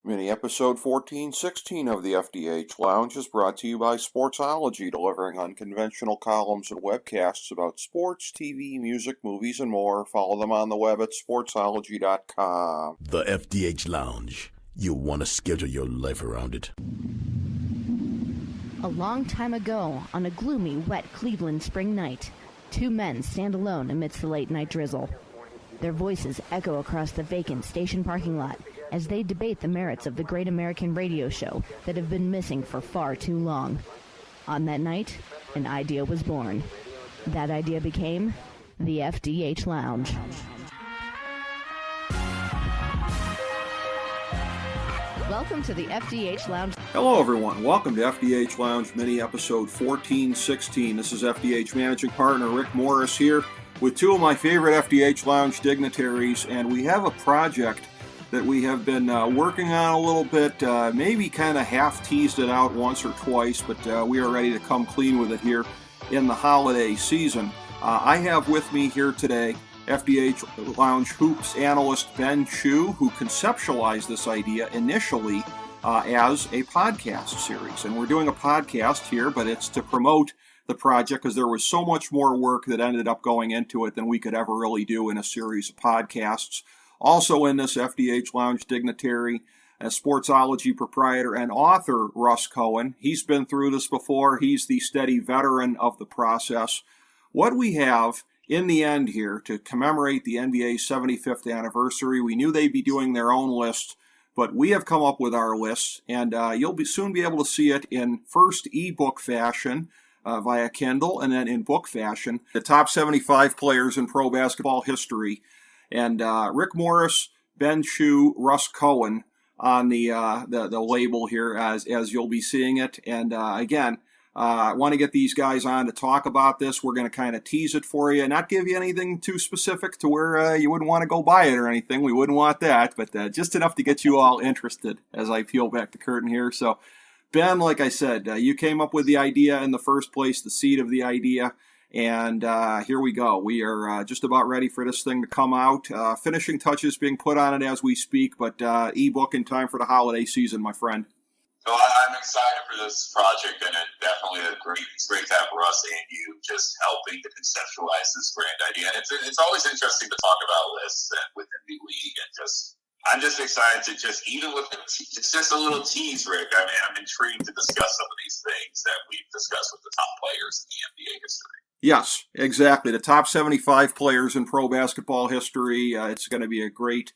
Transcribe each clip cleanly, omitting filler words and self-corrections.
Mini episode 1416 of the FDH Lounge is brought to you by Sportsology, delivering unconventional columns and webcasts about sports, TV, music, movies, and more. Follow them on the web at sportsology.com. The FDH Lounge. You'll want to schedule your life around it. A long time ago, on a gloomy, wet Cleveland spring night, two men stand alone amidst the late-night drizzle. Their voices echo across the vacant station parking lot as they debate the merits of the great American radio show that have been missing for far too long. On that night, an idea was born. That idea became the FDH Lounge. Welcome to the FDH Lounge. Hello, everyone. Welcome to FDH Lounge Mini episode 1416. This is FDH Managing Partner Rick Morris here with two of my favorite FDH Lounge dignitaries, and we have a project that we have been working on a little bit, maybe kind of half-teased it out once or twice, but we are ready to come clean with it here in the holiday season. I have with me here today FDH Lounge Hoops analyst Ben Chew, who conceptualized this idea initially as a podcast series. And we're doing a podcast here, but it's to promote the project because there was so much more work that ended up going into it than we could ever really do in a series of podcasts. Also in this FDH Lounge dignitary, as Sportsology proprietor and author Russ Cohen. He's been through this before. He's the steady veteran of the process. What we have in the end here to commemorate the NBA's 75th anniversary, we knew they'd be doing their own list, but we have come up with our list, and you'll soon be able to see it in first ebook fashion via Kindle, and then in book fashion, the top 75 players in pro basketball history. And Rick Morris, Ben Chew, Russ Cohen on the label here as you'll be seeing it. And again, I want to get these guys on to talk about this. We're going to kind of tease it for you, not give you anything too specific to where you wouldn't want to go buy it or anything. We wouldn't want that, but just enough to get you all interested as I peel back the curtain here. So, Ben, like I said, you came up with the idea in the first place, the seed of the idea. And here we go. We are just about ready for this thing to come out. Finishing touches being put on it as we speak, but ebook in time for the holiday season, my friend. So I'm excited for this project, and it's great to have Russ and you just helping to conceptualize this grand idea. And it's always interesting to talk about lists and within the league, and I'm just excited to even with it's just a little tease, Rick. I mean, I'm intrigued to discuss some of these things that we've discussed with the top players in the NBA history. Yes, exactly. The top 75 players in pro basketball history. It's going to be a great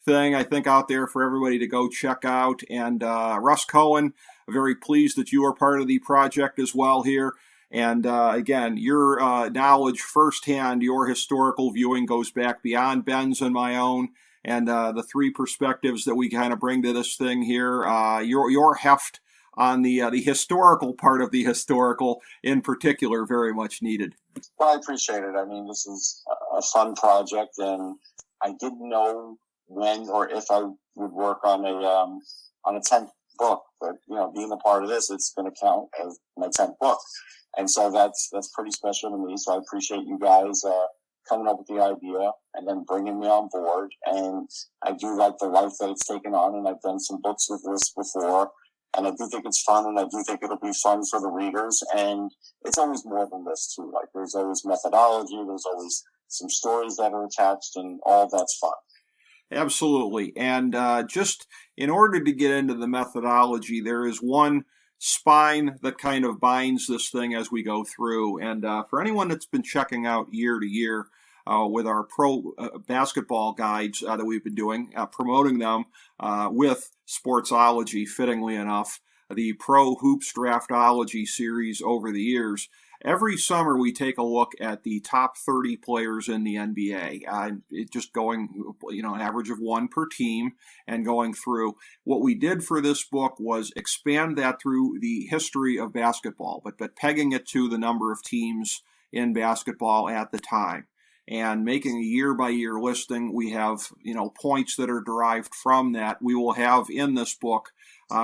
thing, I think, out there for everybody to go check out. And Russ Cohen, very pleased that you are part of the project as well here. And again, your knowledge firsthand, your historical viewing goes back beyond Ben's and my own. And the three perspectives that we kind of bring to this thing here, your heft on the historical part of the historical in particular, very much needed. Well, I appreciate it. I mean, this is a fun project, and I didn't know when or if I would work on a 10th book. But being a part of this, it's going to count as my 10th book, and so that's pretty special to me. So I appreciate you guys coming up with the idea and then bringing me on board. And I do like the life that it's taken on, and I've done some books with this before. And I do think it's fun, and I do think it'll be fun for the readers. And it's always more than this, too. Like, there's always methodology, there's always some stories that are attached, and all that's fun. Absolutely. And just in order to get into the methodology, there is one spine that kind of binds this thing as we go through. And for anyone that's been checking out year to year, with our pro basketball guides that we've been doing, promoting them with Sportsology, fittingly enough, the Pro Hoops Draftology series over the years. Every summer we take a look at the top 30 players in the NBA, just going, an average of one per team and going through. What we did for this book was expand that through the history of basketball, but pegging it to the number of teams in basketball at the time. And making a year-by-year listing, we have, points that are derived from that. We will have in this book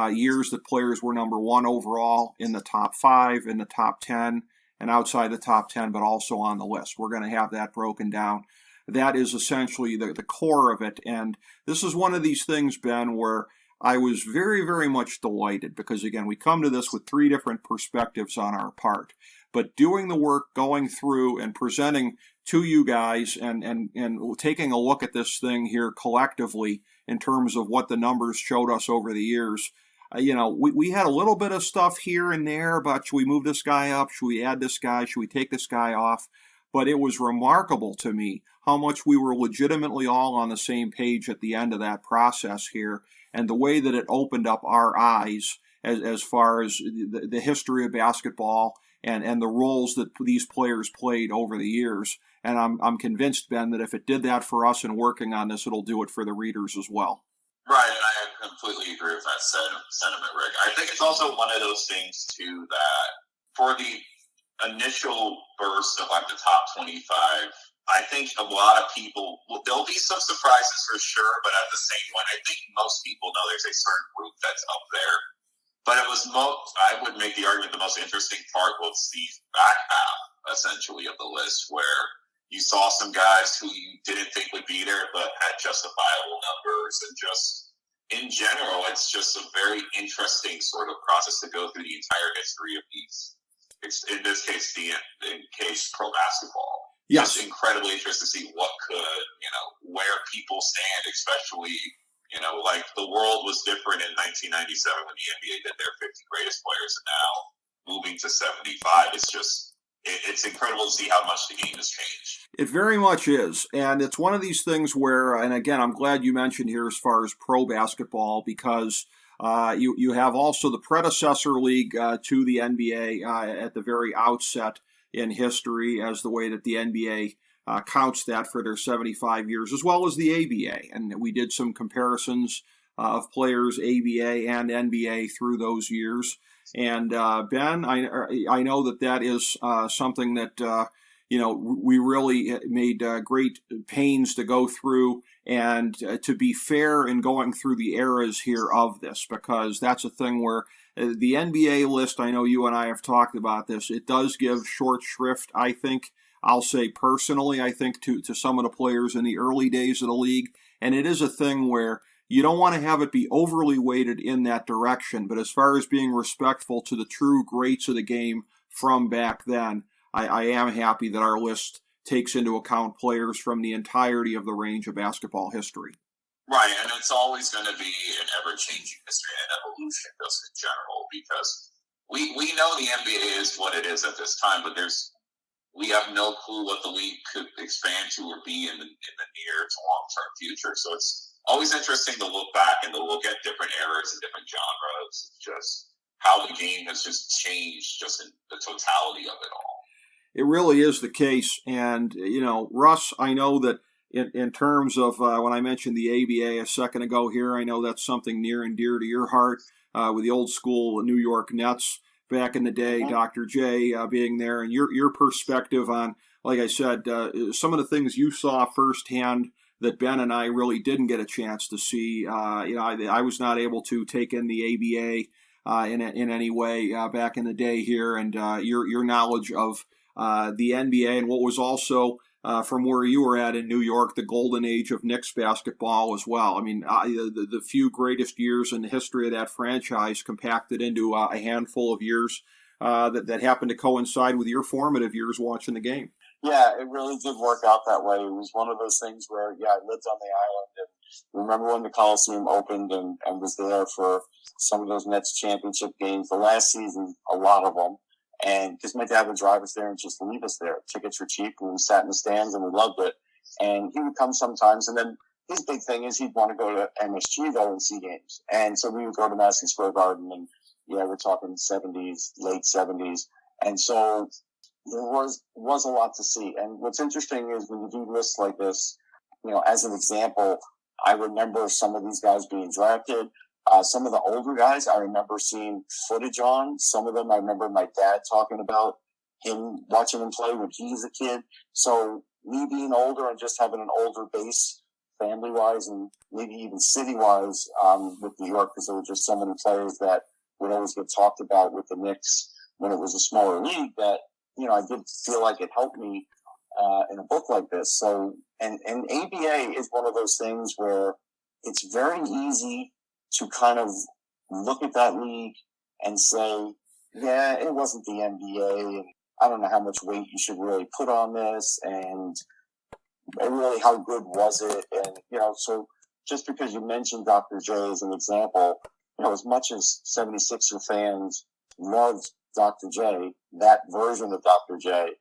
years that players were number one overall, in the top 5, in the top 10, and outside the top 10, but also on the list. We're going to have that broken down. That is essentially the core of it. And this is one of these things, Ben, where I was very, very much delighted because, again, we come to this with three different perspectives on our part. But doing the work, going through and presenting to you guys and taking a look at this thing here collectively in terms of what the numbers showed us over the years, we had a little bit of stuff here and there about should we move this guy up, should we add this guy, should we take this guy off? But it was remarkable to me how much we were legitimately all on the same page at the end of that process here, and the way that it opened up our eyes as far as the history of basketball and the roles that these players played over the years. And I'm convinced, Ben, that if it did that for us in working on this, it'll do it for the readers as well. Right, and I completely agree with that sentiment, Rick. I think it's also one of those things, too, that for the initial burst of like the top 25, I think a lot of people, there'll be some surprises for sure, but at the same point, I think most people know there's a certain group that's up there. But it was I would make the argument the most interesting part was the back half, essentially, of the list, where you saw some guys who you didn't think would be there, but had justifiable numbers, and just in general, it's just a very interesting sort of process to go through the entire history of these. It's, in this case, pro basketball. Yes. It's incredibly interesting to see what could, where people stand, especially, like the world was different in 1997 when the NBA did their 50 greatest players, and now moving to 75, it's incredible to see how much the game has changed. It very much is. And it's one of these things where, and again, I'm glad you mentioned here as far as pro basketball, because you have also the predecessor league to the NBA at the very outset in history, as the way that the NBA counts that for their 75 years, as well as the ABA. And we did some comparisons of players, ABA and NBA, through those years. And Ben, I know that is something that we really made great pains to go through, and to be fair in going through the eras here of this, because that's a thing where the NBA list, I know you and I have talked about this, it does give short shrift, I think. I'll say personally, I think to some of the players in the early days of the league, and it is a thing where you don't want to have it be overly weighted in that direction, but as far as being respectful to the true greats of the game from back then, I am happy that our list takes into account players from the entirety of the range of basketball history. Right, and it's always going to be an ever-changing history and evolution just in general, because we know the NBA is what it is at this time, but we have no clue what the league could expand to or be in the near to long-term future. So it's always interesting to look back and to look at different eras and different genres, just how the game has just changed just in the totality of it all. It really is the case. And, Russ, I know that in terms of when I mentioned the ABA a second ago here, I know that's something near and dear to your heart with the old school New York Nets back in the day, mm-hmm. Dr. J being there, and your perspective on, like I said, some of the things you saw firsthand that Ben and I really didn't get a chance to see. I was not able to take in the ABA in any way back in the day here, and your knowledge of the NBA and what was also from where you were at in New York, the golden age of Knicks basketball as well. I mean, the few greatest years in the history of that franchise compacted into a handful of years that happened to coincide with your formative years watching the game. Yeah, it really did work out that way. It was one of those things where, I lived on the island, and remember when the Coliseum opened and was there for some of those Nets championship games, the last season, a lot of them. And because my dad would drive us there and just leave us there. Tickets were cheap, and we sat in the stands, and we loved it. And he would come sometimes, and then his big thing is he'd want to go to MSG, though, and see games. And so we would go to Madison Square Garden, and, we're talking 70s, late 70s. And so there was a lot to see. And what's interesting is when you do lists like this, as an example, I remember some of these guys being drafted. Some of the older guys, I remember seeing footage on. Some of them, I remember my dad talking about him, watching him play when he was a kid. So me being older and just having an older base, family-wise and maybe even city-wise, with New York, because there were just so many players that would always get talked about with the Knicks when it was a smaller league, that, I did feel like it helped me in a book like this. So, and ABA is one of those things where it's very easy to kind of look at that league and say, yeah, it wasn't the NBA, and I don't know how much weight you should really put on this, and really how good was it? And, so just because you mentioned Dr. J as an example, as much as 76er fans loved Dr. J, that version of Dr. J,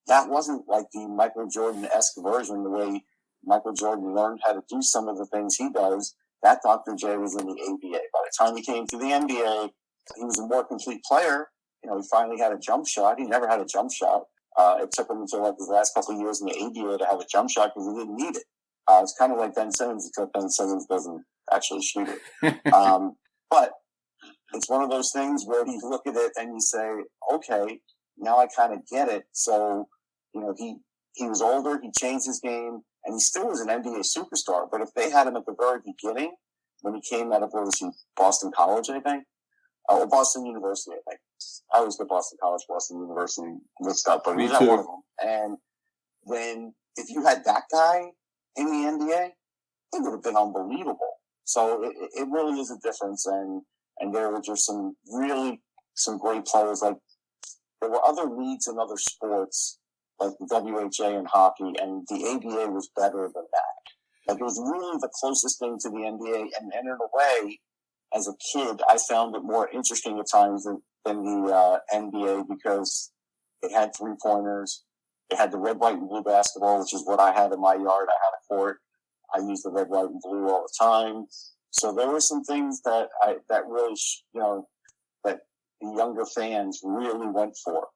that wasn't like the Michael Jordan-esque version, the way Michael Jordan learned how to do some of the things he does. That Dr. J was in the ABA. By the time he came to the NBA, he was a more complete player. He finally had a jump shot. He never had a jump shot. It took him until like his last couple of years in the ABA to have a jump shot because he didn't need it. It's kind of like Ben Simmons, except Ben Simmons doesn't actually shoot it. But it's one of those things where you look at it and you say, okay, now I kind of get it. So, he was older, he changed his game, and he still was an NBA superstar. But if they had him at the very beginning, when he came out of, Boston College, I think? Or Boston University, I think. I always get Boston College, Boston University mixed up, but he's not one of them. And if you had that guy in the NBA, it would have been unbelievable. So it really is a difference. And there were just some great players. Like, there were other leagues in other sports, like the WHA in hockey, and the ABA was better than that. Like, it was really the closest thing to the NBA. And in a way, as a kid, I found it more interesting at times than the NBA because it had three-pointers. It had the red, white, and blue basketball, which is what I had in my yard. I had a court. I used the red, white, and blue all the time. So there were some things that really, that the younger fans really went for.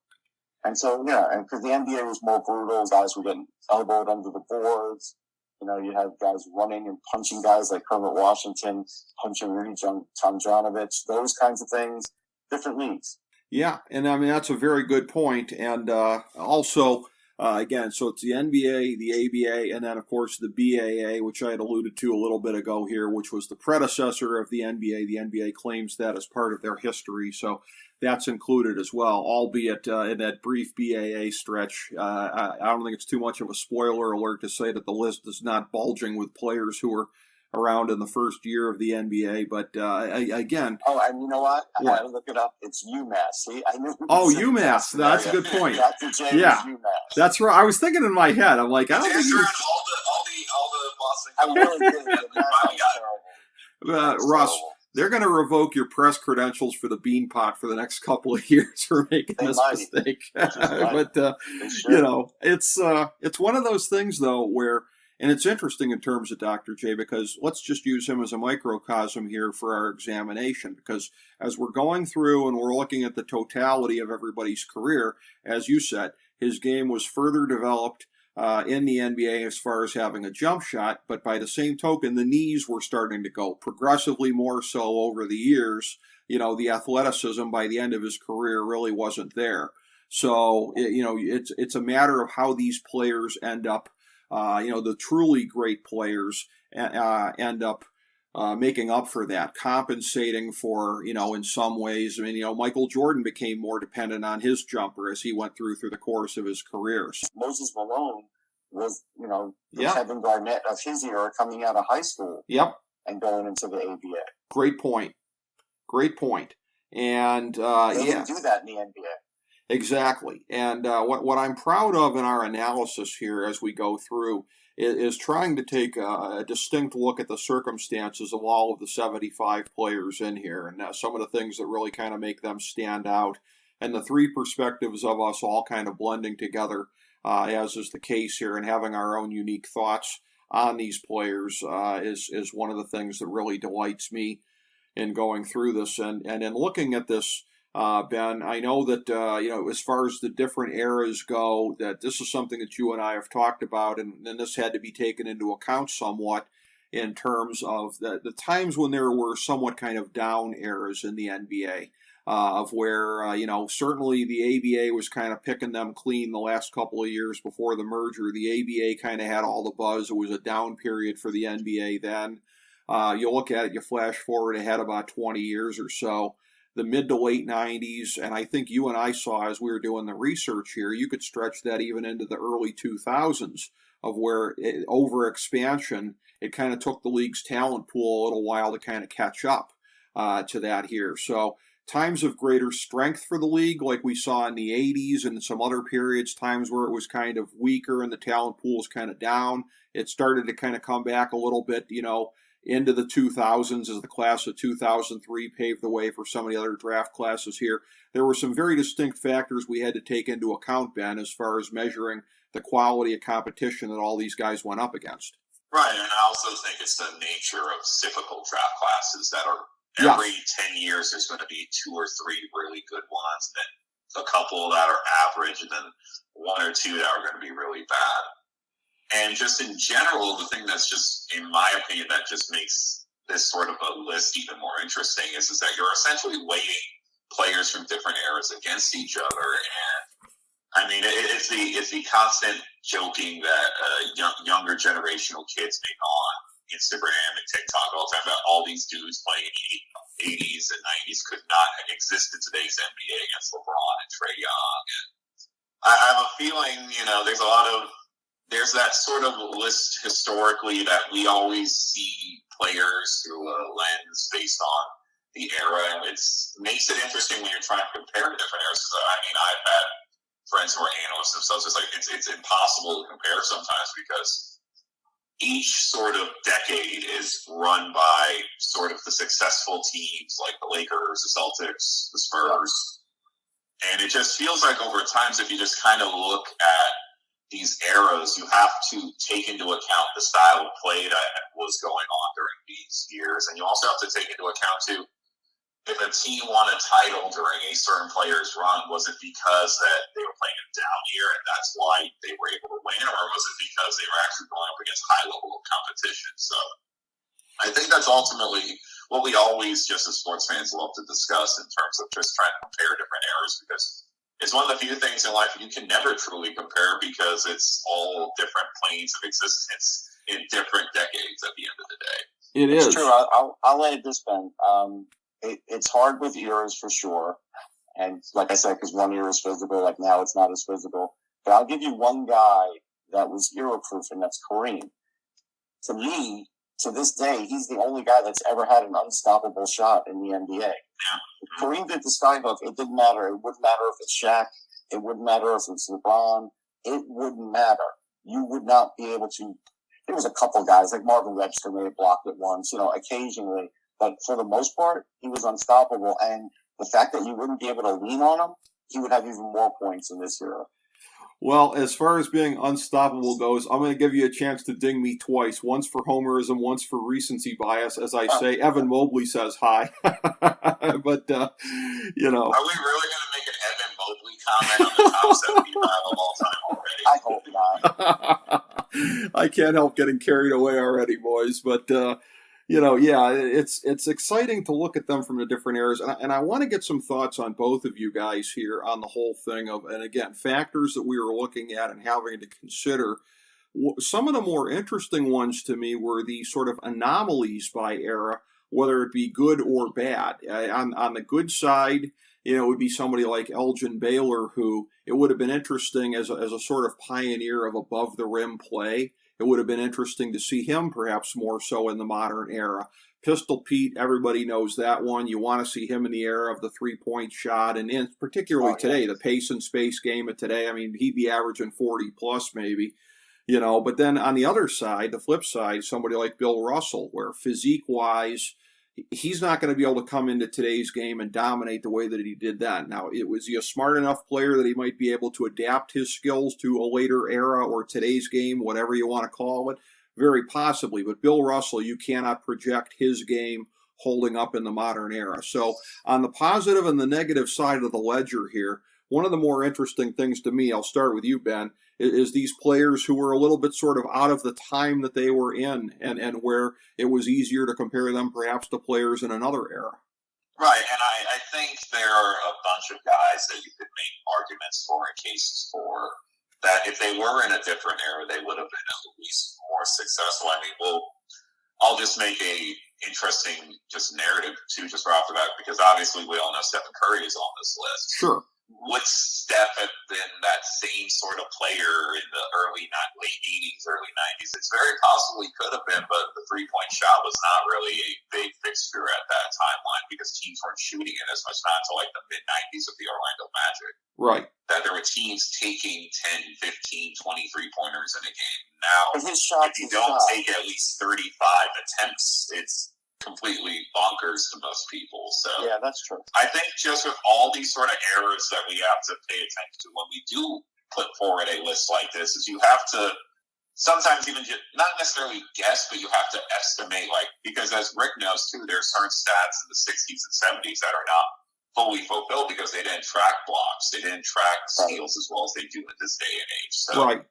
And so, and because the NBA was more brutal, guys were getting elbowed under the boards. You had guys running and punching guys like Kermit Washington, punching Rudy Tomjanovich, those kinds of things. Different leagues. Yeah, and I mean, that's a very good point. And also, again, so it's the NBA, the ABA, and then, of course, the BAA, which I had alluded to a little bit ago here, which was the predecessor of the NBA. The NBA claims that as part of their history, so that's included as well, albeit in that brief BAA stretch. I don't think it's too much of a spoiler alert to say that the list is not bulging with players who were around in the first year of the NBA, but again... Oh, and you know what? I had to look it up. It's UMass. See, I knew. Oh, UMass. That's a good point. Dr. J was UMass. That's right. I was thinking in my head. I'm like, I don't think around all the Boston. I really did. Russ, they're going to revoke your press credentials for the Beanpot for the next couple of years for making this mistake. But it's one of those things though where. And it's interesting in terms of Dr. J because let's just use him as a microcosm here for our examination because as we're going through and we're looking at the totality of everybody's career, as you said, his game was further developed in the NBA as far as having a jump shot, but by the same token, the knees were starting to go progressively more so over the years. The athleticism by the end of his career really wasn't there. So, it's a matter of how these players end up. The truly great players end up making up for that, compensating for, in some ways. I mean, Michael Jordan became more dependent on his jumper as he went through the course of his career. Moses Malone was, the Kevin Garnett of his era coming out of high school. Yep. And going into the ABA. Great point. And they didn't do that in the NBA. Exactly. And what I'm proud of in our analysis here as we go through is trying to take a distinct look at the circumstances of all of the 75 players in here and some of the things that really kind of make them stand out and the three perspectives of us all kind of blending together as is the case here and having our own unique thoughts on these players is one of the things that really delights me in going through this and in looking at this. Ben, I know that, as far as the different eras go, that this is something that you and I have talked about, and this had to be taken into account somewhat in terms of the times when there were somewhat kind of down eras in the NBA, of where, certainly the ABA was kind of picking them clean the last couple of years before the merger. The ABA kind of had all the buzz. It was a down period for the NBA then. You look at it, you flash forward ahead about 20 years or so. the mid to late 90s, and I think you and I saw as we were doing the research here, you could stretch that even into the early 2000s of where over expansion, it kind of took the league's talent pool a little while to kind of catch up to that here. So times of greater strength for the league, like we saw in the 80s and some other periods, times where it was kind of weaker and the talent pool was kind of down. It started to kind of come back a little bit, into the 2000s as the class of 2003 paved the way for some of the other draft classes here. There were some very distinct factors we had to take into account, Ben, as far as measuring the quality of competition that all these guys went up against. Right, and I also think it's the nature of cyclical draft classes that are every 10 years there's going to be 2 or 3 really good ones, and then a couple that are average, and then 1 or 2 that are going to be really bad. And just in general, the thing that's just, in my opinion, that just makes this sort of a list even more interesting is that you're essentially weighing players from different eras against each other. And I mean, it's the constant joking that younger generational kids make on Instagram and TikTok all the time about all these dudes playing in the 80s and 90s could not exist in today's NBA against LeBron and Trae Young. And I have a feeling, there's that sort of list historically that we always see players through a lens based on the era, and it makes it interesting when you're trying to compare to different eras. So, I mean, I've had friends who are analysts themselves. It's like it's impossible to compare sometimes because each sort of decade is run by sort of the successful teams like the Lakers, the Celtics, the Spurs, and it just feels like over times, if you just kind of look at these eras, you have to take into account the style of play that was going on during these years. And you also have to take into account, too, if a team won a title during a certain player's run, was it because that they were playing a down year and that's why they were able to win, or was it because they were actually going up against high level of competition? So I think that's ultimately what we always, just as sports fans, love to discuss in terms of just trying to compare different eras, because it's one of the few things in life you can never truly compare because it's all different planes of existence in different decades at the end of the day. It is. It's true. I'll add this, Ben. It's hard with eras for sure. And like I said, because one era is physical, like now it's not as physical. But I'll give you one guy that was era-proof, and that's Kareem. To me, to this day, he's the only guy that's ever had an unstoppable shot in the NBA. Yeah. Kareem did the skyhook. It didn't matter. It wouldn't matter if it's Shaq. It wouldn't matter if it's LeBron. It wouldn't matter. You would not be able to. There was a couple guys, like Marvin Webster may have blocked it once, occasionally. But for the most part, he was unstoppable. And the fact that you wouldn't be able to lean on him, he would have even more points in this era. Well, as far as being unstoppable goes, I'm going to give you a chance to ding me twice. Once for homerism, once for recency bias. As I say, Evan Mobley says hi. But, Are we really going to make an Evan Mobley comment on the top 75 of all time already? I hope not. I can't help getting carried away already, boys. But, it's exciting to look at them from the different eras. And I want to get some thoughts on both of you guys here on the whole thing of, and again, factors that we were looking at and having to consider. Some of the more interesting ones to me were the sort of anomalies by era, whether it be good or bad. On the good side, it would be somebody like Elgin Baylor, who it would have been interesting as a sort of pioneer of above the rim play. It would have been interesting to see him perhaps more so in the modern era. Pistol Pete, everybody knows that one. You want to see him in the era of the three-point shot, and particularly today, the pace and space game of today. I mean, he'd be averaging 40-plus maybe, But then on the other side, the flip side, somebody like Bill Russell, where physique-wise, he's not going to be able to come into today's game and dominate the way that he did then. Now, was he a smart enough player that he might be able to adapt his skills to a later era or today's game, whatever you want to call it? Very possibly. But Bill Russell, you cannot project his game holding up in the modern era. So on the positive and the negative side of the ledger here, one of the more interesting things to me, I'll start with you, Ben, is these players who were a little bit sort of out of the time that they were in and where it was easier to compare them perhaps to players in another era. Right, and I think there are a bunch of guys that you could make arguments for and cases for that if they were in a different era, they would have been at least more successful. I mean, I'll just make a interesting just narrative too, just right off the bat, because obviously we all know Stephen Curry is on this list. Sure. Would Steph have been that same sort of player in the late 80s, early 90s? It's very possible he could have been, but the three-point shot was not really a big fixture at that timeline because teams weren't shooting it as much, not until like the mid-90s with the Orlando Magic. Right. That there were teams taking 10, 15, 20 three-pointers in a game. Now, his shot, if you don't take at least 35 attempts, it's completely bonkers to most people. So yeah, that's true. I think just with all these sort of errors that we have to pay attention to when we do put forward a list like this, is you have to sometimes even just not necessarily guess, but you have to estimate, like, because as Rick knows too, there are certain stats in the 60s and 70s that are not fully fulfilled because they didn't track blocks, they didn't track steals as well as they do in this day and age. So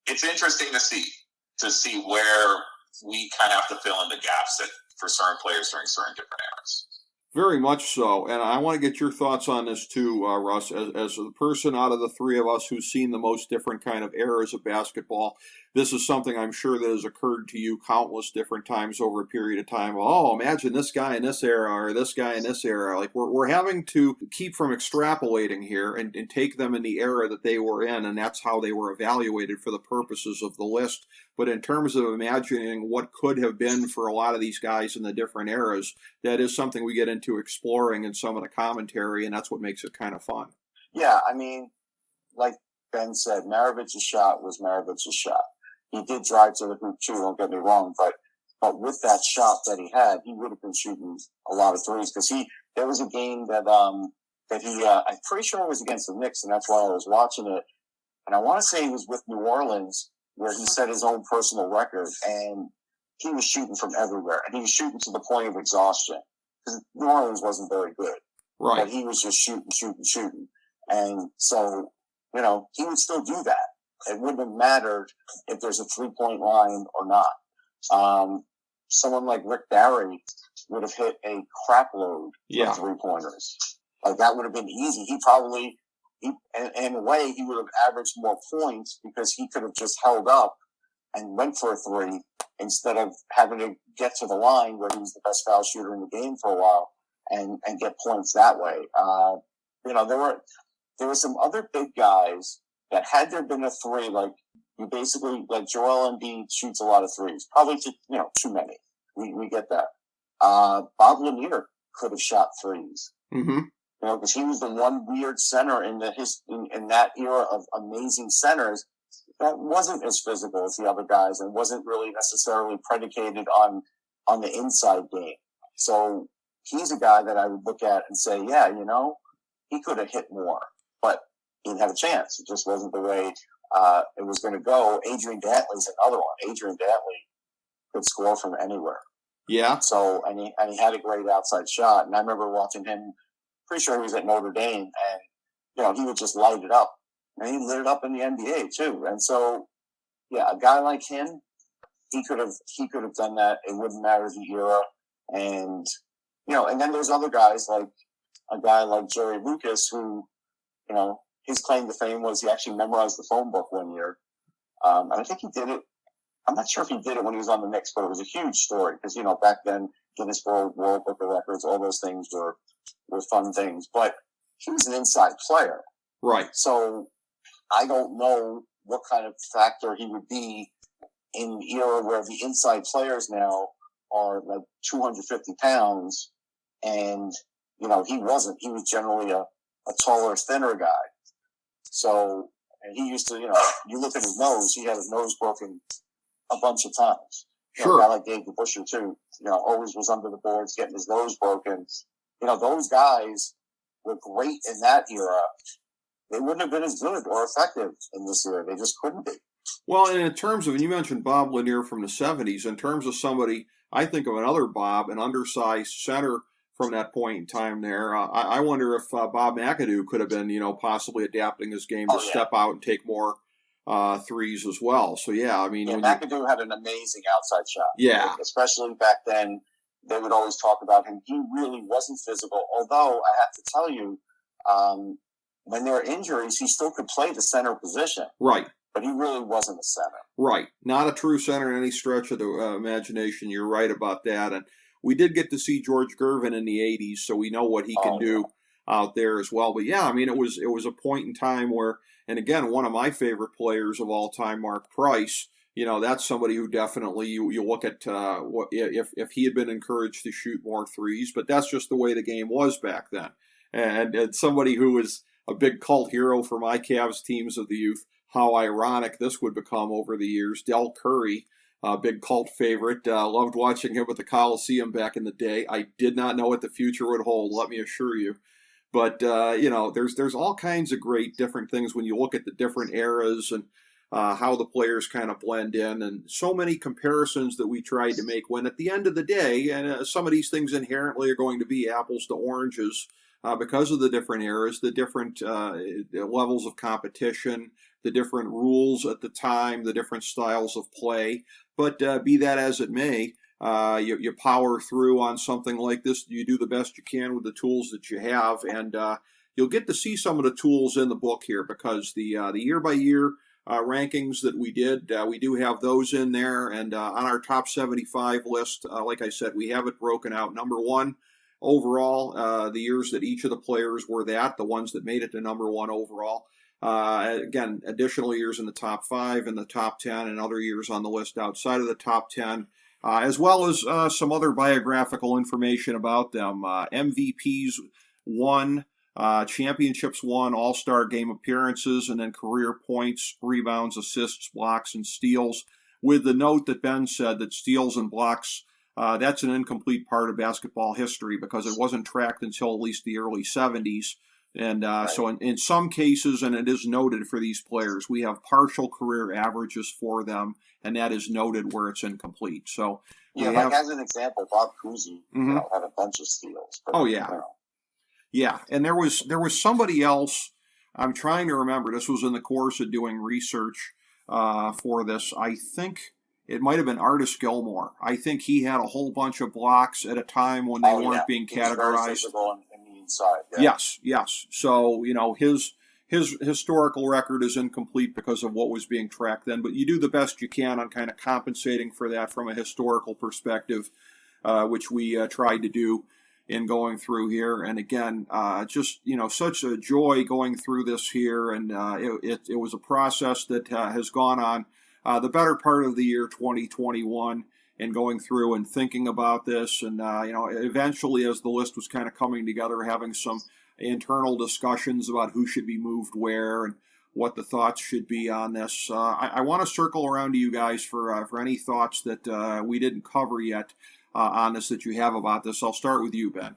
it's interesting to see where we kind of have to fill in the gaps for certain players during certain different eras. Very much so, and I want to get your thoughts on this too, Russ, as the person out of the three of us who's seen the most different kind of eras of basketball. This is something I'm sure that has occurred to you countless different times over a period of time. Oh, imagine this guy in this era or this guy in this era. Like we're having to keep from extrapolating here and take them in the era that they were in, and that's how they were evaluated for the purposes of the list. But in terms of imagining what could have been for a lot of these guys in the different eras, that is something we get into exploring in some of the commentary, and that's what makes it kind of fun. Yeah, I mean, like Ben said, Maravich's shot was Maravich's shot. He did drive to the hoop too, don't get me wrong, but with that shot that he had, he would have been shooting a lot of threes because there was a game that he I'm pretty sure it was against the Knicks, and that's why I was watching it. And I want to say he was with New Orleans, where he set his own personal record, and he was shooting from everywhere, and he was shooting to the point of exhaustion because New Orleans wasn't very good, right? But he was just shooting, and so he would still do that. It wouldn't have mattered if there's a 3-point line or not. Someone like Rick Barry would have hit a crap load of 3-pointers. Like that would have been easy. In a way, he would have averaged more points because he could have just held up and went for a three instead of having to get to the line where he was the best foul shooter in the game for a while and get points that way. There were some other big guys that had there been a three, like you basically, like Joel Embiid shoots a lot of threes, probably too many. We get that. Bob Lemire could have shot threes. Mm-hmm. Because he was the one weird center in that era of amazing centers that wasn't as physical as the other guys and wasn't really necessarily predicated on the inside game. So he's a guy that I would look at and say, yeah, he could have hit more, but he didn't have a chance. It just wasn't the way it was going to go. Adrian Dadley's another one. Adrian Dadley could score from anywhere. Yeah. So and he had a great outside shot, and I remember watching him. Pretty sure he was at Notre Dame, and he would just light it up, and he lit it up in the NBA too. And so, yeah, a guy like him, he could have done that. It wouldn't matter the era, and and then there's other guys like a guy like Jerry Lucas, who, his claim to fame was he actually memorized the phone book one year, and I think he did it. I'm not sure if he did it when he was on the Knicks, but it was a huge story because back then Guinness World Book of Records, all those things were fun things, but he was an inside player. Right. So I don't know what kind of factor he would be in the era where the inside players now are like 250 pounds and, he wasn't. He was generally a taller, thinner guy. So, and he used to, you look at his nose, he had his nose broken a bunch of times. Sure. A guy like Dave DeBusschere too, always was under the boards getting his nose broken. Those guys were great in that era. They wouldn't have been as good or effective in this era. They just couldn't be. Well, and in terms of, and you mentioned Bob Lanier from the 70s, in terms of somebody, I think of another Bob, an undersized center from that point in time there. I wonder if Bob McAdoo could have been, possibly adapting his game to step out and take more threes as well. So, yeah, I mean. Yeah, McAdoo had an amazing outside shot. Yeah. Especially back then. They would always talk about him. He really wasn't physical, although I have to tell you, when there were injuries, he still could play the center position. Right. but he really wasn't a center. Right. Not a true center in any stretch of the imagination. You're right about that. And we did get to see George Girvin in the 80s, so we know what he can do out there as well. But yeah, I mean, it was a point in time where, and again, one of my favorite players of all time, Mark Price, that's somebody who definitely you look at what if he had been encouraged to shoot more threes, but that's just the way the game was back then. And somebody who was a big cult hero for my Cavs teams of the youth, how ironic this would become over the years. Del Curry, a big cult favorite, loved watching him at the Coliseum back in the day. I did not know what the future would hold, let me assure you. But, there's all kinds of great different things when you look at the different eras and how the players kind of blend in, and so many comparisons that we tried to make when at the end of the day, and some of these things inherently are going to be apples to oranges because of the different eras, the different levels of competition, the different rules at the time, the different styles of play. But be that as it may, you power through on something like this. You do the best you can with the tools that you have, and you'll get to see some of the tools in the book here, because the year-by-year rankings that we did, we do have those in there, and on our top 75 list, like I said, we have it broken out. Number one overall, the years that each of the players were the ones that made it to number one overall. Again, additional years in the top 5 and the top 10, and other years on the list outside of the top 10, as well as some other biographical information about them. MVPs won, championships won, all-star game appearances, and then career points, rebounds, assists, blocks, and steals, with the note that Ben said that steals and blocks, that's an incomplete part of basketball history because it wasn't tracked until at least the early 70s. And so in some cases, and it is noted for these players, we have partial career averages for them, and that is noted where it's incomplete. So as an example, Bob Cousy had a bunch of steals. But, yeah, and there was somebody else. I'm trying to remember. This was in the course of doing research for this. I think it might have been Artis Gilmore. I think he had a whole bunch of blocks at a time when they weren't being categorized. Inside, Yes. So, his historical record is incomplete because of what was being tracked then, but you do the best you can on kind of compensating for that from a historical perspective, which we tried to do in going through here. And again, such a joy going through this here, and it was a process that has gone on the better part of the year 2021. And going through and thinking about this, and eventually, as the list was kind of coming together, having some internal discussions about who should be moved where and what the thoughts should be on this. I want to circle around to you guys for any thoughts that we didn't cover yet on this that you have about this. I'll start with you, Ben.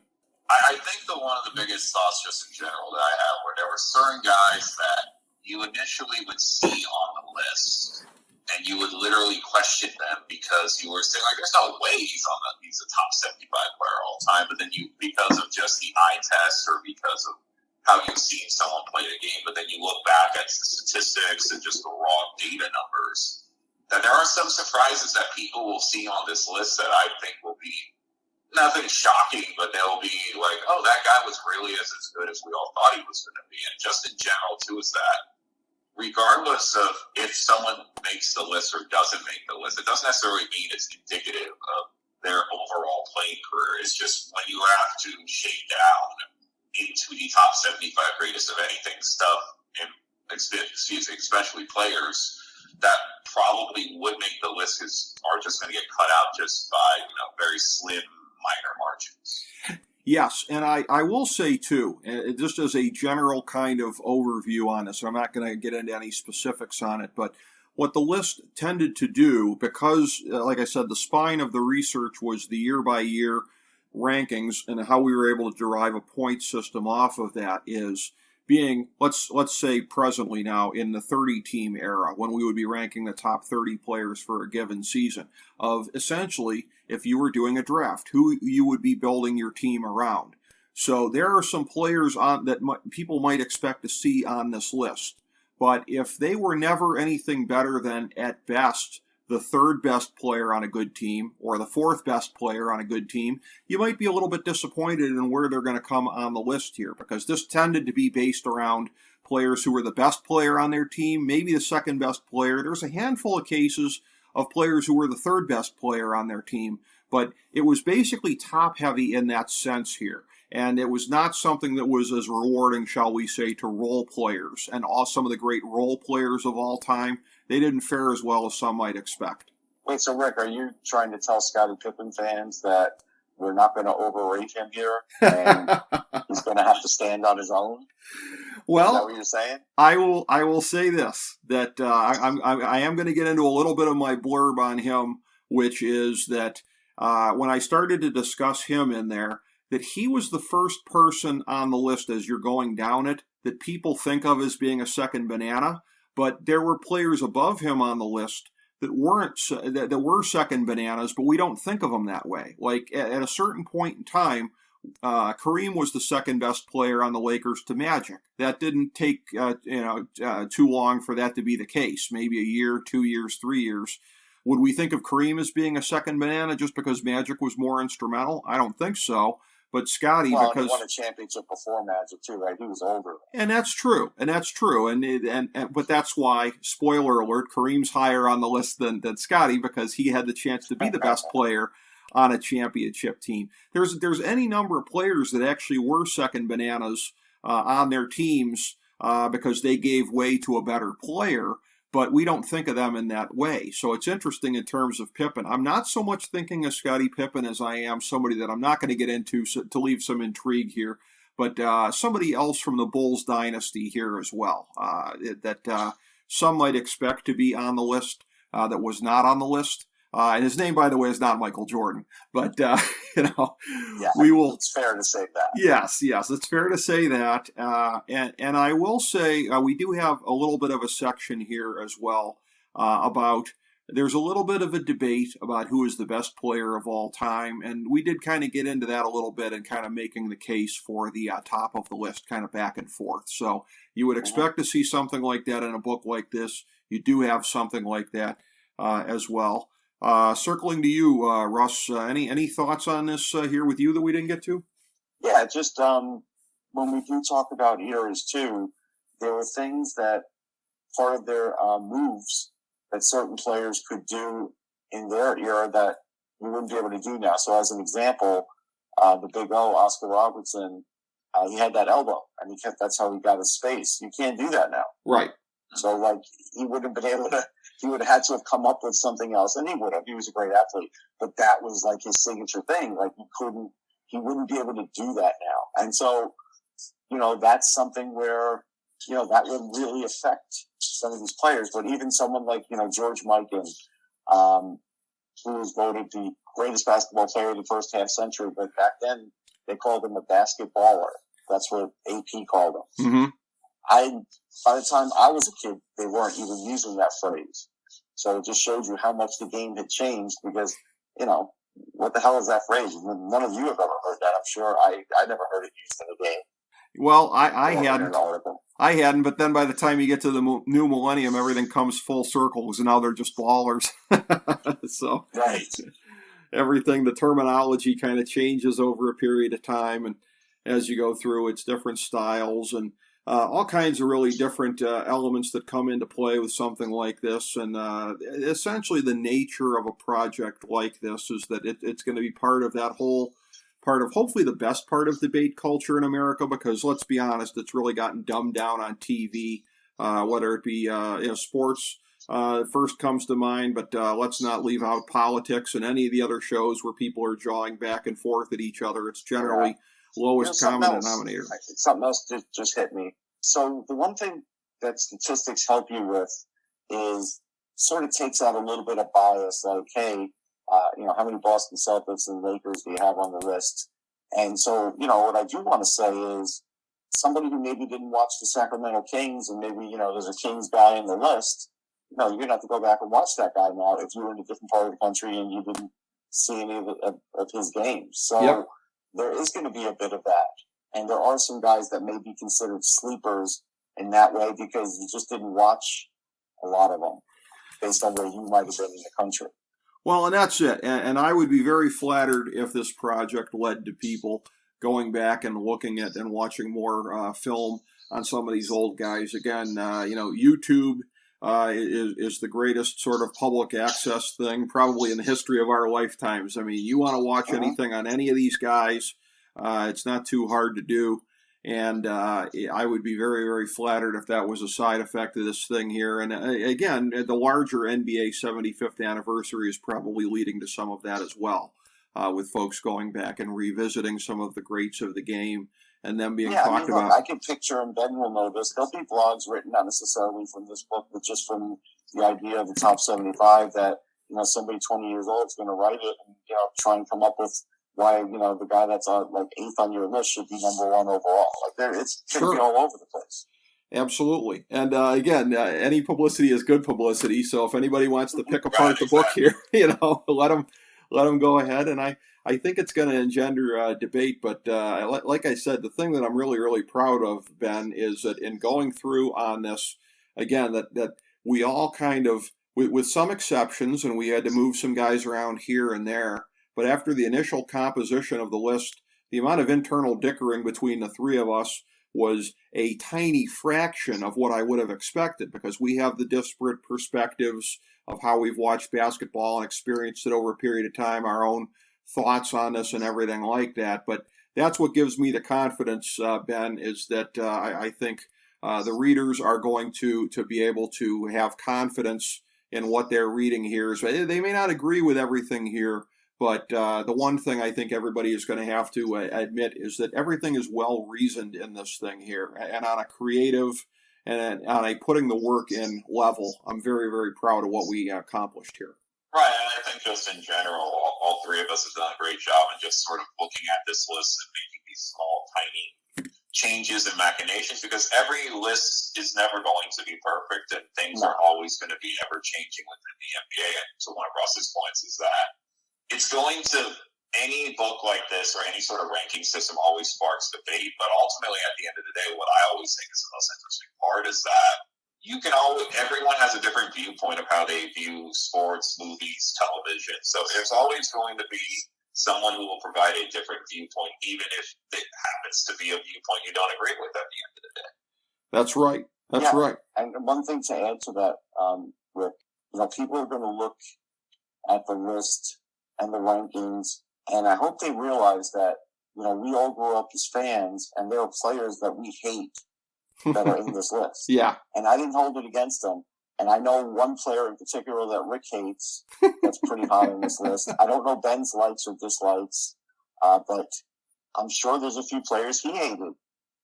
I think one of the biggest thoughts, just in general, that I have, were there were certain guys that you initially would see on the list, and you would literally question them because you were saying, there's no way he's a top 75 player all time. But then because of just the eye test or because of how you've seen someone play the game, but then you look back at the statistics and just the raw data numbers, then there are some surprises that people will see on this list that I think will be nothing shocking, but they'll be like, oh, that guy was really as good as we all thought he was going to be. And just in general, too, is that regardless of if someone makes the list or doesn't make the list, it doesn't necessarily mean it's indicative of their overall playing career. It's just when you have to shake down into the top 75 greatest of anything stuff, and especially players that probably would make the list are just going to get cut out just by very slim minor margins. Yes, and I will say, too, just as a general kind of overview on this, I'm not going to get into any specifics on it, but what the list tended to do, because, like I said, the spine of the research was the year-by-year rankings and how we were able to derive a point system off of that, is being, let's say presently now, in the 30-team era, when we would be ranking the top 30 players for a given season, of essentially, if you were doing a draft, who you would be building your team around. So there are some players that people might expect to see on this list, but if they were never anything better than, at best, the third best player on a good team or the fourth best player on a good team, you might be a little bit disappointed in where they're going to come on the list here, because this tended to be based around players who were the best player on their team, maybe the second best player. There's a handful of cases of players who were the third best player on their team, but it was basically top heavy in that sense here. And it was not something that was as rewarding, shall we say, to role players. And all some of the great role players of all time, they didn't fare as well as some might expect. Wait, so Rick, are you trying to tell Scottie Pippen fans that we're not going to overrate him here and he's going to have to stand on his own? Well, is that what you're saying? I will say this, that I am going to get into a little bit of my blurb on him, which is that when I started to discuss him in there, that he was the first person on the list as you're going down it that people think of as being a second banana, but there were players above him on the list that were second bananas, but we don't think of them that way. Like at a certain point in time, Kareem was the second best player on the Lakers to Magic. That didn't take too long for that to be the case. Maybe a year, 2 years, 3 years. Would we think of Kareem as being a second banana just because Magic was more instrumental? I don't think so. But Scottie, because he won a championship before Magic too, right? He was older. And that's true. But that's why, spoiler alert, Kareem's higher on the list than Scottie, because he had the chance to be the best player on a championship team. There's any number of players that actually were second bananas on their teams because they gave way to a better player, but we don't think of them in that way. So it's interesting in terms of Pippen. I'm not so much thinking of Scottie Pippen as I am somebody that I'm not going to get into to leave some intrigue here, but somebody else from the Bulls dynasty here as well that some might expect to be on the list that was not on the list. And his name, by the way, is not Michael Jordan, but yeah, we will. It's fair to say that. Yes, it's fair to say that. And I will say we do have a little bit of a section here as well about. There's a little bit of a debate about who is the best player of all time, and we did kind of get into that a little bit and kind of making the case for the top of the list, kind of back and forth. So you would expect to see something like that in a book like this. You do have something like that as well. Circling to you, Russ, any thoughts on this here with you that we didn't get to? Yeah, just when we do talk about eras too, there were things that part of their moves that certain players could do in their era that we wouldn't be able to do now. So as an example, the Big O, Oscar Robertson, he had that elbow, and that's how he got his space. You can't do that now. Right. So like he wouldn't have been able to. He would have had to have come up with something else, and he would have. He was a great athlete, but that was like his signature thing. Like he wouldn't be able to do that now. And so, that's something where, that would really affect some of these players. But even someone like, George Mikan, who was voted the greatest basketball player of the first half century, but back then they called him a basketballer. That's what AP called him. Mm-hmm. By the time I was a kid, they weren't even using that phrase. So it just showed you how much the game had changed because, what the hell is that phrase? None of you have ever heard that. I'm sure I never heard it used in the game. Well, I hadn't, but then by the time you get to the new millennium, everything comes full circle, and now they're just ballers. So right. Everything, the terminology kind of changes over a period of time, and as you go through, it's different styles and all kinds of really different elements that come into play with something like this. And essentially the nature of a project like this is that it's going to be part of that whole part of hopefully the best part of debate culture in America, because let's be honest, it's really gotten dumbed down on TV, whether it be sports first comes to mind, but let's not leave out politics and any of the other shows where people are jawing back and forth at each other. It's generally lowest common denominator. Something else just hit me. So the one thing that statistics help you with is sort of takes out a little bit of bias, like, hey, how many Boston Celtics and Lakers do you have on the list? And so, what I do want to say is somebody who maybe didn't watch the Sacramento Kings and maybe, there's a Kings guy in the list, you're going to have to go back and watch that guy now if you were in a different part of the country and you didn't see any of his games. So there is going to be a bit of that. And there are some guys that may be considered sleepers in that way because you just didn't watch a lot of them based on where you might have been in the country. Well, and that's it. And I would be very flattered if this project led to people going back and looking at and watching more film on some of these old guys. Again, YouTube is the greatest sort of public access thing probably in the history of our lifetimes. I mean, you want to watch anything on any of these guys, it's not too hard to do. And I would be very, very flattered if that was a side effect of this thing here. And again, the larger NBA 75th anniversary is probably leading to some of that as well, with folks going back and revisiting some of the greats of the game and them being talked about. I can picture, and Ben will know this, there'll be blogs written not necessarily from this book, but just from the idea of the top 75 that, somebody 20 years old is going to write it and, try and come up with why, the guy that's like 8th on your list should be number 1 overall. Like it's going to be all over the place. Absolutely. And again, any publicity is good publicity. So if anybody wants to pick apart the book here, let them go ahead. And I think it's going to engender debate. But like I said, the thing that I'm really, really proud of, Ben, is that in going through on this, again, that we all kind of, with some exceptions, and we had to move some guys around here and there, but after the initial composition of the list, the amount of internal dickering between the three of us was a tiny fraction of what I would have expected, because we have the disparate perspectives of how we've watched basketball and experienced it over a period of time, our own thoughts on this and everything like that. But that's what gives me the confidence, Ben, is that I think the readers are going to be able to have confidence in what they're reading here. So they may not agree with everything here, but the one thing I think everybody is going to have to admit is that everything is well reasoned in this thing here, and on a creative and on a putting the work in level. I'm very, very proud of what we accomplished here. Right, and I think just in general, all three of us have done a great job in just sort of looking at this list and making these small, tiny changes and machinations, because every list is never going to be perfect, and things are always going to be ever changing within the NBA. And so one of Russ's points is that it's going to, any book like this or any sort of ranking system always sparks debate, but ultimately at the end of the day, what I always think is the most interesting part is that everyone has a different viewpoint of how they view sports, movies, television. So there's always going to be someone who will provide a different viewpoint, even if it happens to be a viewpoint you don't agree with at the end of the day. That's right. That's right. And one thing to add to that, Rick, people are going to look at the list and the rankings, and I hope they realize that, we all grew up as fans, and there are players that we hate that are in this list. Yeah. And I didn't hold it against them. And I know one player in particular that Rick hates that's pretty high on this list. I don't know Ben's likes or dislikes, but I'm sure there's a few players he hated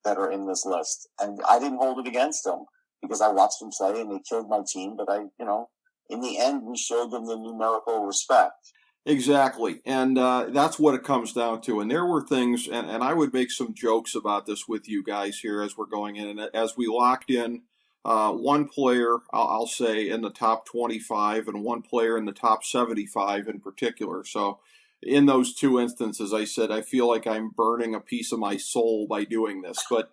that are in this list. And I didn't hold it against them because I watched them play and they killed my team. But in the end, we showed them the numerical respect. Exactly. And that's what it comes down to. And there were things, and I would make some jokes about this with you guys here as we're going in. And as we locked in one player, I'll say, in the top 25 and one player in the top 75 in particular. So in those two instances, I said, I feel like I'm burning a piece of my soul by doing this. But,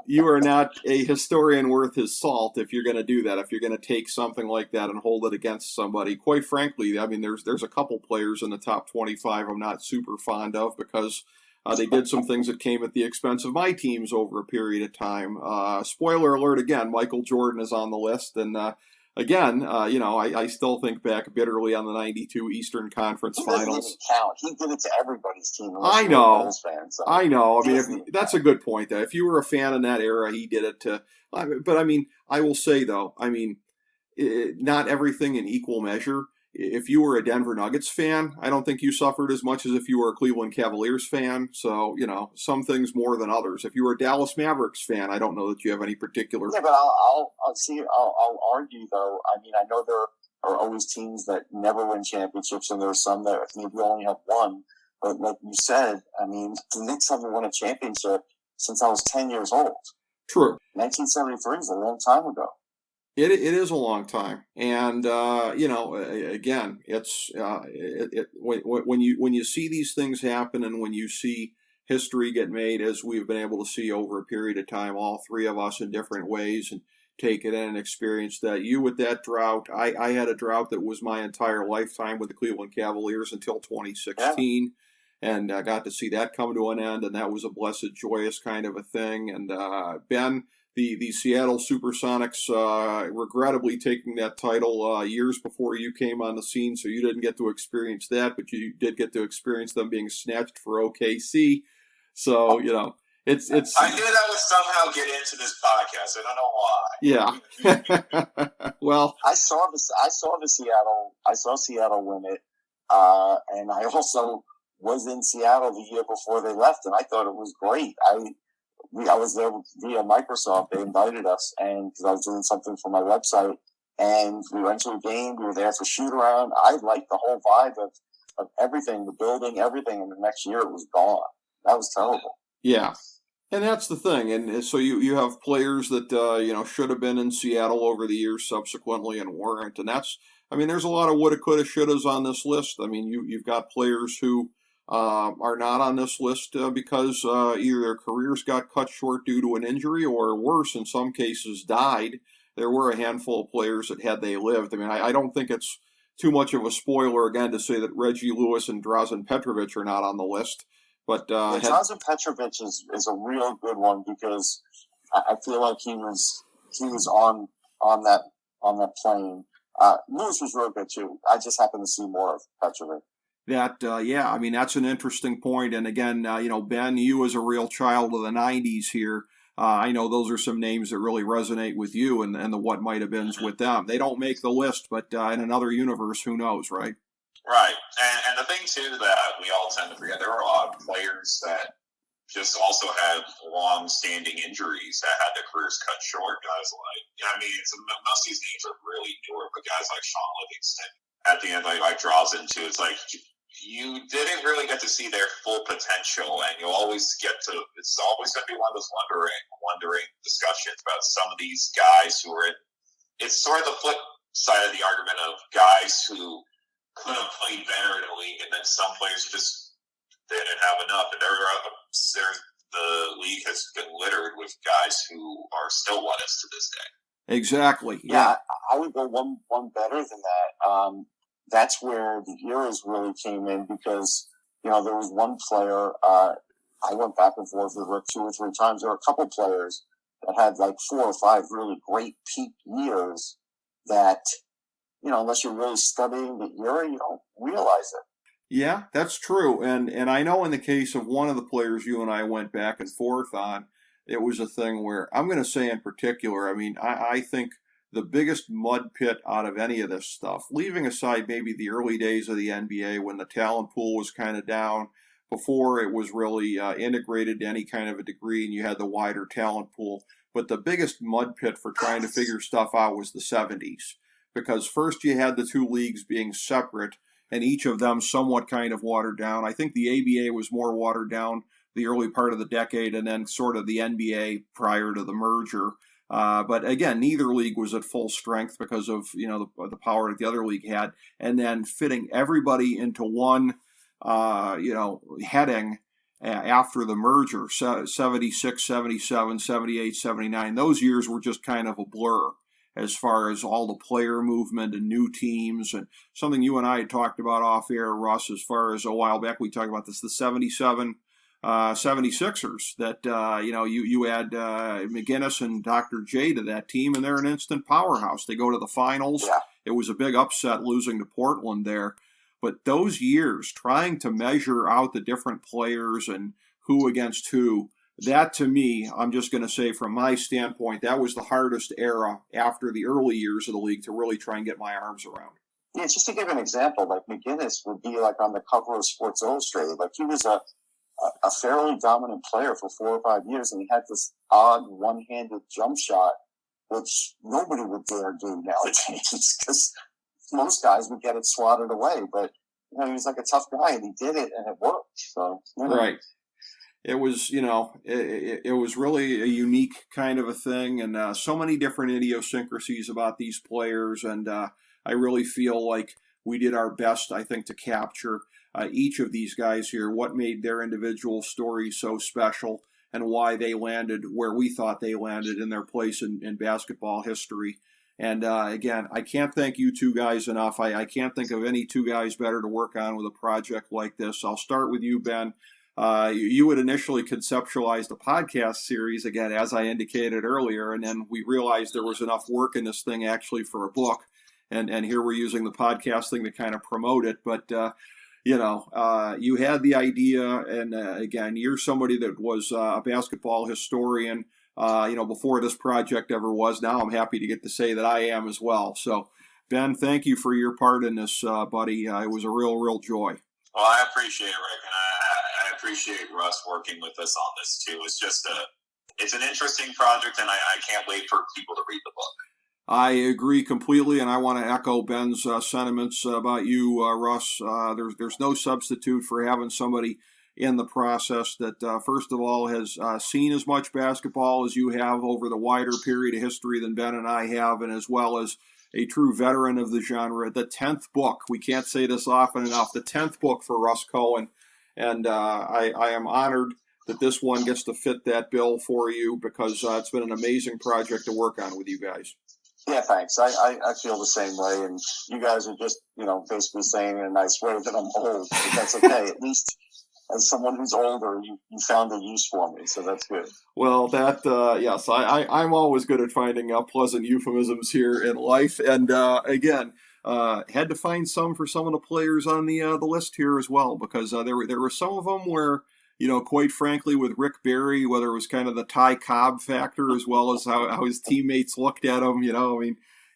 you are not a historian worth his salt if you're going to do that, if you're going to take something like that and hold it against somebody. Quite frankly, I mean, there's a couple players in the top 25 I'm not super fond of because they did some things that came at the expense of my teams over a period of time. Spoiler alert again, Michael Jordan is on the list. And again, I still think back bitterly on the 92 Eastern Conference Finals. Doesn't even count. He did it to everybody's team. I know. So. I know. I mean, that's a good point, though. If you were a fan in that era, he did it to. But I mean, I will say, though, not everything in equal measure. If you were a Denver Nuggets fan, I don't think you suffered as much as if you were a Cleveland Cavaliers fan. So, some things more than others. If you were a Dallas Mavericks fan, I don't know that you have any particular. Yeah, but I'll argue, though. I mean, I know there are always teams that never win championships, and there are some that maybe only have one. But like you said, I mean, the Knicks haven't won a championship since I was 10 years old. True. 1973 is a long time ago. It is a long time, and again, it's when you see these things happen, and when you see history get made, as we've been able to see over a period of time, all three of us in different ways, and take it in and experience that. You with that drought, I had a drought that was my entire lifetime with the Cleveland Cavaliers until 2016. and got to see that come to an end, and that was a blessed, joyous kind of a thing. And Ben, the Seattle Supersonics, regrettably taking that title years before you came on the scene, so you didn't get to experience that, but you did get to experience them being snatched for OKC. So, it's. I knew that would somehow get into this podcast. I don't know why. Yeah. Well, I saw Seattle win it, and I also was in Seattle the year before they left, and I thought it was great. I was there via Microsoft. They invited us, and because I was doing something for my website, and we went to a game. We were there for shoot around. I liked the whole vibe of everything, the building, everything. And the next year it was gone. That was terrible. Yeah. And that's the thing. And so you have players that, should have been in Seattle over the years subsequently and weren't. And there's a lot of woulda, coulda, shouldas on this list. I mean, you've got players who are not on this list because either their careers got cut short due to an injury or worse, in some cases, died. There were a handful of players that had they lived. I mean, I don't think it's too much of a spoiler, again, to say that Reggie Lewis and Drozen Petrovich are not on the list. But Drozen Petrovich is a real good one because I feel like he was on that plane. Lewis was real good too. I just happened to see more of Petrovich. That's an interesting point. And again, Ben, you as a real child of the '90s here. I know those are some names that really resonate with you and the what might have beens with them. They don't make the list, but in another universe, who knows, right? Right. And the thing, too, that we all tend to forget, there were a lot of players that just also had long-standing injuries that had their careers cut short. Guys like, most of these names are really newer, but guys like Sean Livingston, at the end, like Drozen, too, it's like you didn't really get to see their full potential, and it's always going to be one of those wondering discussions about some of these guys who are it's sort of the flip side of the argument of guys who could have played better in the league, and then some players just didn't have enough. And the league has been littered with guys who are still with us to this day. Exactly. Yeah, I would go one better than that. That's where the eras really came in because, there was one player, I went back and forth with Rick 2 or 3 times. There were a couple players that had like 4 or 5 really great peak years that, unless you're really studying the era, you don't realize it. Yeah, that's true. And I know in the case of one of the players you and I went back and forth on, it was a thing where I'm going to say in particular, I think the biggest mud pit out of any of this stuff, leaving aside maybe the early days of the NBA when the talent pool was kind of down, before it was really integrated to any kind of a degree and you had the wider talent pool. But the biggest mud pit for trying to figure stuff out was the 70s. Because first you had the 2 leagues being separate, and each of them somewhat kind of watered down. I think the ABA was more watered down the early part of the decade, and then sort of the NBA prior to the merger. But again, neither league was at full strength because of the power that the other league had, and then fitting everybody into one heading after the merger, 76, 77, 78, 79. Those years were just kind of a blur as far as all the player movement and new teams, and something you and I had talked about off air, Russ, as far as a while back. We talked about this, the 77 76ers, that you add McGinnis and Dr. J to that team, and they're an instant powerhouse. They go to the finals. Yeah. It was a big upset losing to Portland there. But those years, trying to measure out the different players and who against who, that to me, I'm just going to say from my standpoint, that was the hardest era after the early years of the league to really try and get my arms around. Yeah, just to give an example, like McGinnis would be like on the cover of Sports Illustrated. Like he was a fairly dominant player for 4 or 5 years, and he had this odd one-handed jump shot, which nobody would dare do nowadays because most guys would get it swatted away. But he was like a tough guy, and he did it, and it worked. So right. It was, it was really a unique kind of a thing, and so many different idiosyncrasies about these players, and I really feel like we did our best, I think, to capture each of these guys here, what made their individual stories so special, and why they landed where we thought they landed in their place in basketball history. And again, I can't thank you two guys enough. I can't think of any two guys better to work on with a project like this. I'll start with you, Ben. You had initially conceptualized a podcast series, again, as I indicated earlier, and then we realized there was enough work in this thing actually for a book. And here we're using the podcast thing to kind of promote it. But, you had the idea, and again, you're somebody that was a basketball historian, before this project ever was. Now I'm happy to get to say that I am as well. So, Ben, thank you for your part in this, buddy. It was a real joy. Well, I appreciate it, Rick, and I appreciate Russ working with us on this too. It's an interesting project, and I can't wait for people to read the book. I agree completely, and I want to echo Ben's sentiments about you, Russ. There's no substitute for having somebody in the process that, first of all, has seen as much basketball as you have over the wider period of history than Ben and I have, and as well as a true veteran of the genre. The 10th book, we can't say this often enough, the 10th book for Russ Cohen, and I am honored that this one gets to fit that bill for you, because it's been an amazing project to work on with you guys. Yeah, thanks. I feel the same way, and you guys are just, basically saying in a nice way that I'm old, but that's okay. At least as someone who's older, you found a use for me, so that's good. Well, yes, I'm always good at finding pleasant euphemisms here in life, and again, had to find some for some of the players on the list here as well, because there were some of them where, quite frankly, with Rick Barry, whether it was kind of the Ty Cobb factor as well as how his teammates looked at him,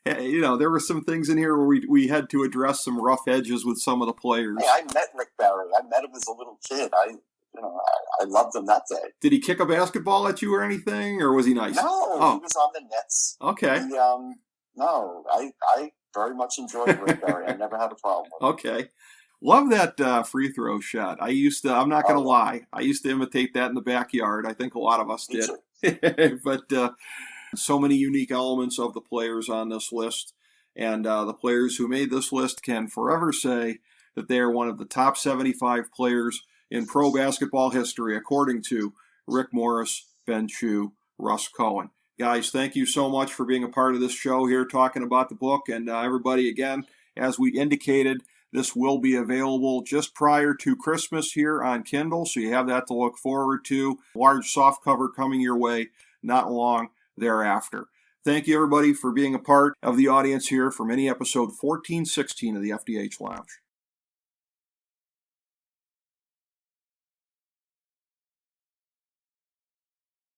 there were some things in here where we had to address some rough edges with some of the players. Hey, I met Rick Barry. I met him as a little kid. I loved him that day. Did he kick a basketball at you or anything, or was he nice? No, He was on the Nets. Okay. I very much enjoyed Rick Barry. I never had a problem with him. Okay. Love that free throw shot. I'm not going to lie, I used to imitate that in the backyard. I think a lot of us did. But so many unique elements of the players on this list. And the players who made this list can forever say that they are one of the top 75 players in pro basketball history, according to Rick Morris, Ben Chew, Russ Cohen. Guys, thank you so much for being a part of this show here, talking about the book. And everybody, again, as we indicated, this will be available just prior to Christmas here on Kindle, so you have that to look forward to. Large softcover coming your way not long thereafter. Thank you, everybody, for being a part of the audience here for mini episode 1416 of the FDH Lounge.